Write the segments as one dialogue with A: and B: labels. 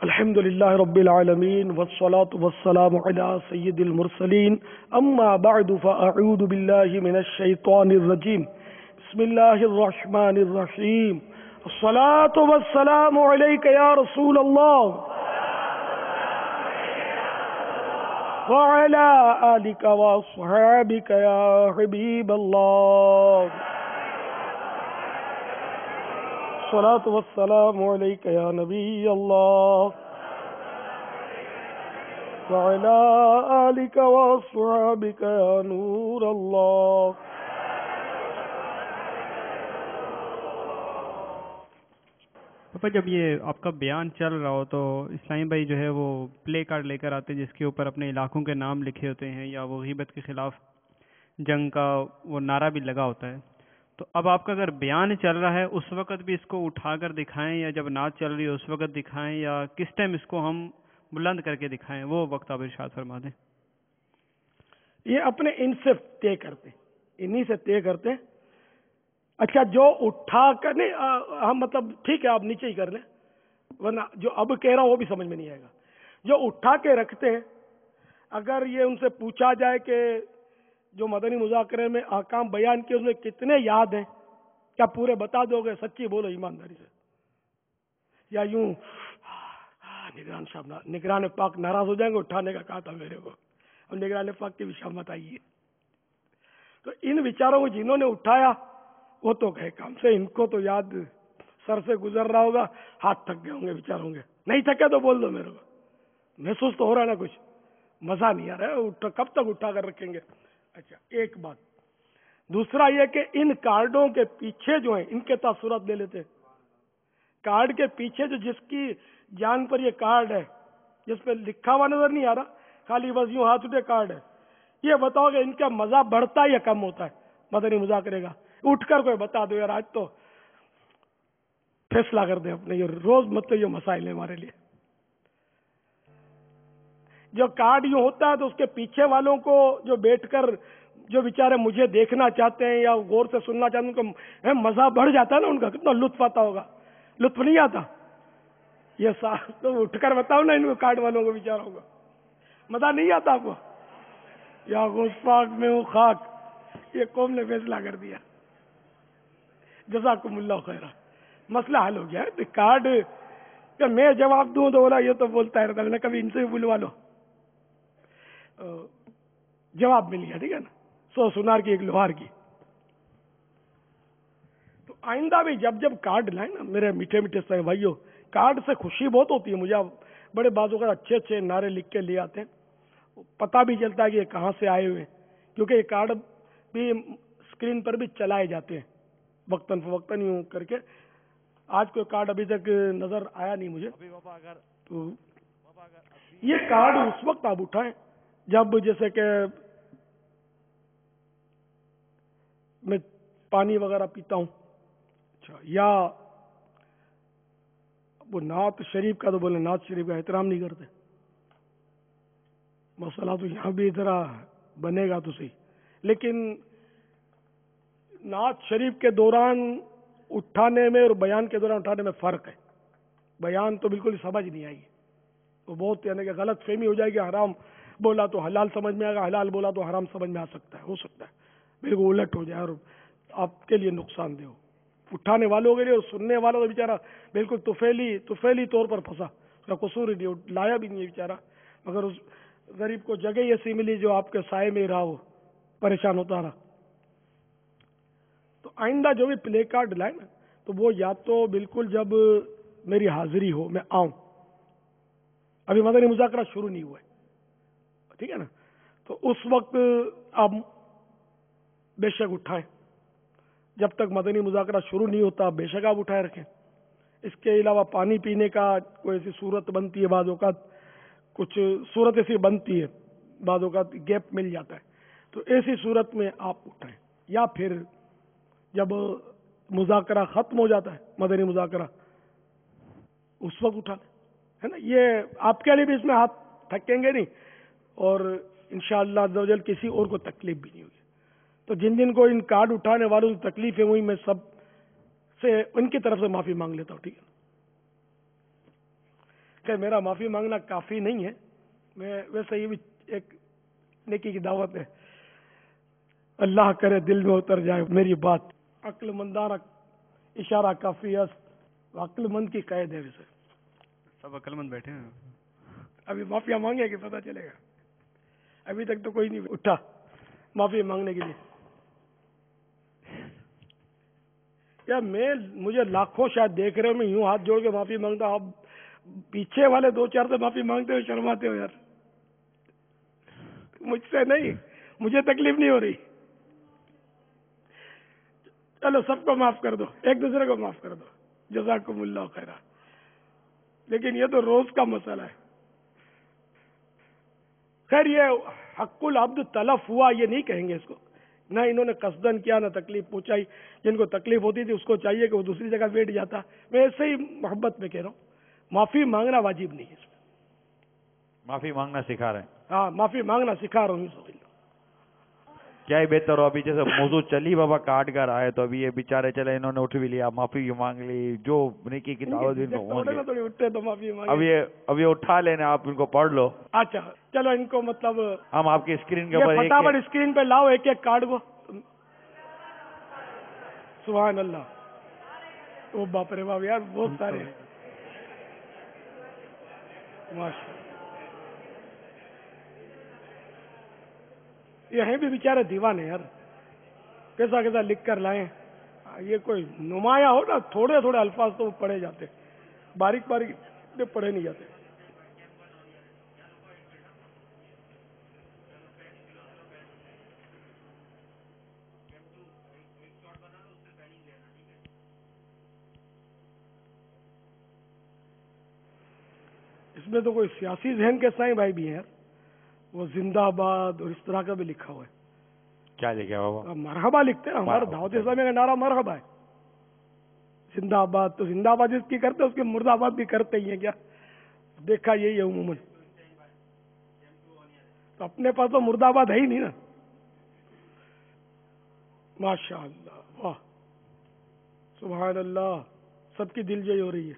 A: الحمد لله رب العالمين والصلاة والسلام على سيد المرسلين أما بعد فأعوذ بالله من الشيطان الرجيم بسم الله الرحمن الرحيم الصلاة والسلام عليك يا رسول الله وعلى آلك وأصحابك يا حبيب الله الصلاة والسلام عليك يا نبي الله وعلى آلك وأصحابك يا نور الله.
B: پاپا جب یہ آپ کا بیان چل رہا ہو تو اسلامی بھائی جو ہے وہ پلے کارڈ لے کر آتے ہیں جس کے اوپر اپنے علاقوں کے نام لکھے ہوتے ہیں یا وہ غیبت کے خلاف جنگ کا وہ نعرہ بھی لگا ہوتا ہے. تو اب آپ کا اگر بیان چل رہا ہے اس وقت بھی اس کو اٹھا کر دکھائیں یا جب نعت چل رہی ہے اس وقت دکھائیں یا کس ٹائم اس کو ہم بلند کر کے دکھائیں، وہ وقت آپ ارشاد فرما دیں.
A: یہ اپنے ان سے طے کرتے ہیں، انہی سے طے کرتے ہیں. اچھا جو اٹھا کر نہیں ہم مطلب ٹھیک ہے آپ نیچے ہی کر لیں ورنہ جو اب کہہ رہا ہوں وہ بھی سمجھ میں نہیں آئے گا. جو اٹھا کے رکھتے ہیں اگر یہ ان سے پوچھا جائے کہ جو مدنی مذاکرے میں احکام بیان کیے اس میں کتنے یاد ہیں، کیا پورے بتا دو گے؟ سچی بولو ایمانداری سے. یا یوں نگران صاحب نگران پاک ناراض ہو جائیں گے، اٹھانے کا کہا تھا میرے کو، اور نگران پاک کی بھی شامت آئی ہے. تو ان بیچاروں کو جنہوں نے اٹھایا وہ تو گئے کام سے، ان کو تو یاد سر سے گزر رہا ہوگا، ہاتھ تھک گئے ہوں گے بیچاروں گے. نہیں تھکے تو بول دو میرے کو، محسوس تو ہو رہا ہے نا کچھ، مزہ نہیں آ رہا ہے، کب تک اٹھا کر رکھیں گے. اچھا ایک بات. دوسرا یہ کہ ان کارڈوں کے پیچھے جو ہیں ان کے تاثرات لے لیتے ہیں. کارڈ کے پیچھے جو جس کی جان پر یہ کارڈ ہے جس پہ لکھا ہوا نظر نہیں آ رہا، خالی بس یوں ہاتھ اٹھے کارڈ ہے، یہ بتاؤ کہ ان کا مزہ بڑھتا ہے یا کم ہوتا ہے مدنی مذاکرے کا؟ اٹھ کر کوئی بتا دو یار، آج تو فیصلہ کر دیں اپنے. یہ روز مطلب یہ مسائل ہے ہمارے لیے. جو کارڈ یوں ہوتا ہے تو اس کے پیچھے والوں کو جو بیٹھ کر جو بیچارے مجھے دیکھنا چاہتے ہیں یا غور سے سننا چاہتے ہیں ان کو مزہ بڑھ جاتا ہے نا، ان کا کتنا لطف آتا ہوگا. لطف نہیں آتا؟ یہ تو اٹھ کر بتاؤ نا ان کو، کارڈ والوں کو بیچاروں کو مزہ نہیں آتا آپ کو؟ یا غوث پاک میں ہوں خاک، یہ قوم نے فیصلہ کر دیا. جزاکم اللہ خیرہ، مسئلہ حل ہو گیا ہے. کارڈ کہ میں جواب دوں تو بولا یہ تو بولتا ہے رہتا، میں نے کبھی ان سے بھی بلوا لو، جواب مل گیا. ٹھیک ہے نا، 100 سنار کی 1 لوہار کی. تو آئندہ بھی جب جب کارڈ لائیں نا میرے میٹھے میٹھے سے بھائیوں، کارڈ سے خوشی بہت ہوتی ہے مجھے. بڑے بازو کا اچھے اچھے نعرے لکھ کے لے آتے ہیں، پتہ بھی چلتا ہے کہ یہ کہاں سے آئے ہوئے ہیں، کیونکہ یہ کارڈ بھی اسکرین پر بھی چلائے جاتے ہیں وقتاً فوقتاً یوں کر کے. آج کوئی کارڈ ابھی تک نظر آیا نہیں مجھے. تو یہ کارڈ اس وقت آپ اٹھائیں جب جیسے کہ میں پانی وغیرہ پیتا ہوں، اچھا، یا وہ نعت شریف کا تو بولے نعت شریف کا احترام نہیں کرتے. مسئلہ تو یہاں بھی ذرا بنے گا تو صحیح، لیکن نعت شریف کے دوران اٹھانے میں اور بیان کے دوران اٹھانے میں فرق ہے. بیان تو بالکل سمجھ نہیں آئی، تو بہت یعنی کہ غلط فہمی ہو جائے گی. حرام بولا تو حلال سمجھ میں آئے گا، حلال بولا تو حرام سمجھ میں آ سکتا ہے، ہو سکتا ہے بالکل الٹ ہو جائے اور آپ کے لیے نقصان دہ ہو. اٹھانے والوں کے لیے اور سننے والوں کا بیچارہ بالکل طفیلی طور پر پھنسا، اس کا قصور ہی نہیں، لایا بھی نہیں ہے بیچارہ، مگر اس غریب کو جگہ ایسی ملی جو آپ کے سائے میں رہا، وہ پریشان ہوتا رہا. تو آئندہ جو بھی پلے کارڈ لائے نا تو وہ یا تو بالکل جب میری حاضری ہو میں آؤں، ابھی مدنی مذاکرہ شروع نہیں ہوا ہے، ٹھیک ہے نا، تو اس وقت آپ بے شک اٹھائیں. جب تک مدنی مذاکرہ شروع نہیں ہوتا بے شک آپ اٹھائے رکھیں. اس کے علاوہ پانی پینے کا کوئی ایسی صورت بنتی ہے، بعض اوقات کچھ صورت ایسی بنتی ہے، بعض اوقات گیپ مل جاتا ہے، تو ایسی صورت میں آپ اٹھائیں. یا پھر جب مذاکرہ ختم ہو جاتا ہے مدنی مذاکرہ اس وقت اٹھا لیں، ہے نا. یہ آپ کے لیے بھی اس میں ہاتھ تھکیں گے نہیں اور انشاءاللہ عز و جل کسی اور کو تکلیف بھی نہیں ہوگی. تو جن جن کو ان کارڈ اٹھانے والوں کی تکلیف ہے وہی میں سب سے ان کی طرف سے معافی مانگ لیتا ہوں. ٹھیک ہے. کہ میرا معافی مانگنا کافی نہیں ہے، میں ویسے یہ بھی ایک نیکی کی دعوت ہے، اللہ کرے دل میں اتر جائے میری بات. عقل مندانہ اشارہ کافی ہے، عقل مند کی قید ہے. ویسے
B: سب عقل مند بیٹھے ہیں.
A: ابھی معافیا مانگے کہ پتہ چلے گا. ابھی تک تو کوئی نہیں اٹھا معافی مانگنے کے لیے. یا مجھے لاکھوں شاید دیکھ رہے ہو، میں یوں ہاتھ جوڑ کے معافی مانگتا ہوں، آپ پیچھے والے 2-4 سے معافی مانگتے ہو، شرماتے ہو یار. مجھ سے نہیں، مجھے تکلیف نہیں ہو رہی. چلو سب کو معاف کر دو، ایک دوسرے کو معاف کر دو، جزاکم اللہ خیرہ. لیکن یہ تو روز کا مسئلہ ہے. خیر یہ حق العبد تلف ہوا یہ نہیں کہیں گے اس کو، نہ انہوں نے قصدن کیا نہ تکلیف پہنچائی. جن کو تکلیف ہوتی تھی اس کو چاہیے کہ وہ دوسری جگہ بیٹھ جاتا. میں ایسے ہی محبت میں کہہ رہا ہوں، معافی مانگنا واجب نہیں ہے اس میں.
C: معافی مانگنا سکھا رہے ہیں.
A: ہاں معافی مانگنا سکھا رہا ہوں.
C: کیا ہی بہتر ہو. ابھی جیسے موضوع چلی بابا کاٹ کر آئے تو ابھی یہ بیچارے چلے، انہوں نے اٹھ بھی لیا، معافی بھی مانگ لی، جو نیکی کی دعوت بھی پہنچ گئی.
A: اٹھتے تو معافی مانگے.
C: ابھی اٹھا لینے، آپ ان کو پڑھ لو.
A: اچھا چلو ان کو مطلب
C: ہم آپ کی اسکرین کے
A: یہ
C: اوپر
A: فٹافٹ اسکرین پہ لاؤ ایک ایک کارڈ کو. سبحان اللہ. وہ باپ رے باپ یار بہت سارے ہیں. ماشاء یہ ہیں بھی بیچارے دیوانے یار، کیسا کیسا لکھ کر لائے. یہ کوئی نمایاں ہو نا، تھوڑے تھوڑے الفاظ تو پڑھے جاتے، باریک باریک پڑھے نہیں جاتے. اس میں تو کوئی سیاسی ذہن کے سائیں بھائی بھی ہیں یار، وہ زندہ آباد اور اس طرح کا بھی لکھا ہوا ہے.
C: کیا لکھا بابا؟
A: مرحبا لکھتے ہیں. ہمارا دعوت اسلامی کا نعرہ مرحبا ہے. زندہ آباد تو زندہ آباد جس کی کرتے اس کے مرد آباد بھی کرتے ہی ہیں. کیا دیکھا یہی ہے عموماً. تو اپنے پاس تو مرد آباد ہے ہی نہیں نا. ماشاء اللہ، واہ سبحان اللہ. سب کی دل جوئی ہو رہی ہے،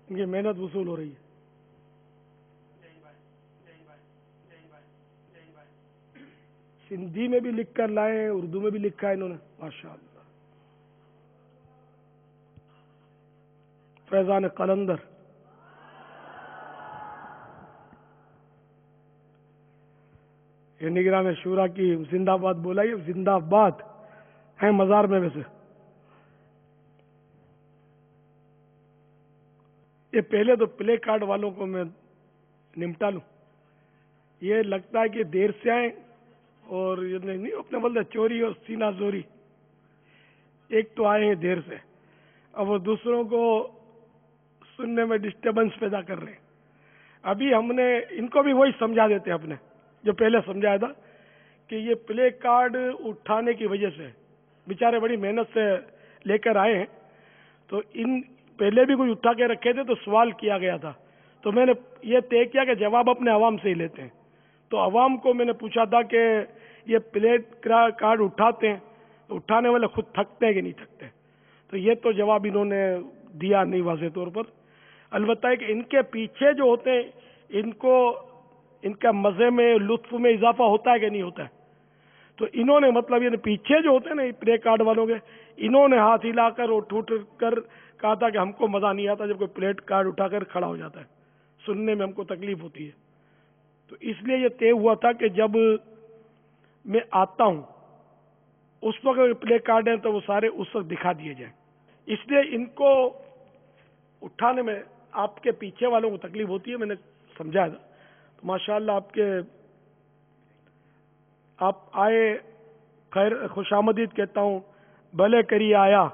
A: ان کی محنت وصول ہو رہی ہے. سندھی میں بھی لکھ کر لائے، اردو میں بھی لکھا ہے انہوں نے. ماشاء اللہ. فیضان قلندر. یہ نگران شورا کی زندہ آباد بولا، یہ زندہ آباد ہے مزار میں. ویسے یہ پہلے تو پلے کارڈ والوں کو میں نمٹا لوں. یہ لگتا ہے کہ دیر سے آئیں اور یہ نہیں اپنے بولتے چوری اور سینہ زوری. ایک تو آئے ہیں دیر سے، اب وہ دوسروں کو سننے میں ڈسٹربنس پیدا کر رہے ہیں. ابھی ہم نے ان کو بھی وہی سمجھا دیتے ہیں اپنے جو پہلے سمجھایا تھا کہ یہ پلے کارڈ اٹھانے کی وجہ سے بیچارے بڑی محنت سے لے کر آئے ہیں. تو ان پہلے بھی کوئی اٹھا کے رکھے تھے تو سوال کیا گیا تھا، تو میں نے یہ طے کیا کہ جواب اپنے عوام سے ہی لیتے ہیں. تو عوام کو میں نے پوچھا تھا کہ یہ پلے کارڈ اٹھاتے ہیں، اٹھانے والے خود تھکتے ہیں کہ نہیں تھکتے. تو یہ تو جواب انہوں نے دیا نہیں واضح طور پر. البتہ ہے کہ ان کے پیچھے جو ہوتے ہیں ان کو ان کا مزے میں لطف میں اضافہ ہوتا ہے کہ نہیں ہوتا ہے. تو انہوں نے مطلب یہ پیچھے جو ہوتے ہیں نا پلے کارڈ والوں کے، انہوں نے ہاتھ ہلا کر اور ٹوٹ کر کہا تھا کہ ہم کو مزہ نہیں آتا جب کوئی پلیٹ کارڈ اٹھا کر کھڑا ہو جاتا ہے، سننے میں ہم کو تکلیف ہوتی ہے. تو اس لیے یہ طے ہوا تھا کہ جب میں آتا ہوں اس وقت پلے کارڈ ہیں تو وہ سارے اس وقت دکھا دیے جائیں. اس لیے ان کو اٹھانے میں آپ کے پیچھے والوں کو تکلیف ہوتی ہے، میں نے سمجھایا تھا. تو ماشاءاللہ آپ آئے، خیر خوش آمدید کہتا ہوں، بھلے کری آیا.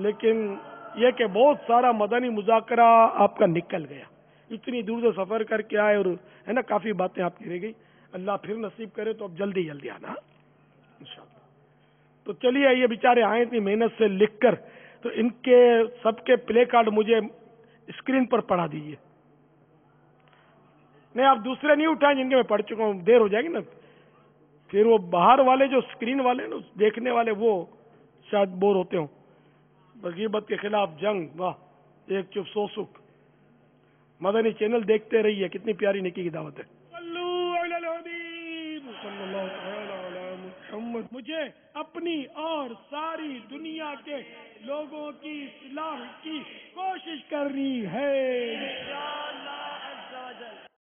A: لیکن یہ کہ بہت سارا مدنی مذاکرہ آپ کا نکل گیا، اتنی دور سے سفر کر کے آئے اور ہے نا کافی باتیں آپ کی رہ گئی. اللہ پھر نصیب کرے تو اب جلدی جلدی آنا انشاءاللہ. تو چلیے یہ بیچارے آئے اتنی محنت سے لکھ کر، تو ان کے سب کے پلے کارڈ مجھے اسکرین پر پڑھا دیجیے. نہیں آپ دوسرے نہیں اٹھائیں جن کے میں پڑھ چکا ہوں، دیر ہو جائے گی نا. پھر وہ باہر والے جو اسکرین والے نا دیکھنے والے وہ شاید بور ہوتے ہوں. غیبت کے خلاف جنگ، واہ ایک چپ 100 سکھ. مدنی چینل دیکھتے رہیے، کتنی پیاری نیکی کی دعوت ہے. صلو علی الحبیب صلی اللہ تعالی علی محمد. مجھے اپنی اور ساری دنیا کے لوگوں کی اصلاح کی کوشش کرنی ہے.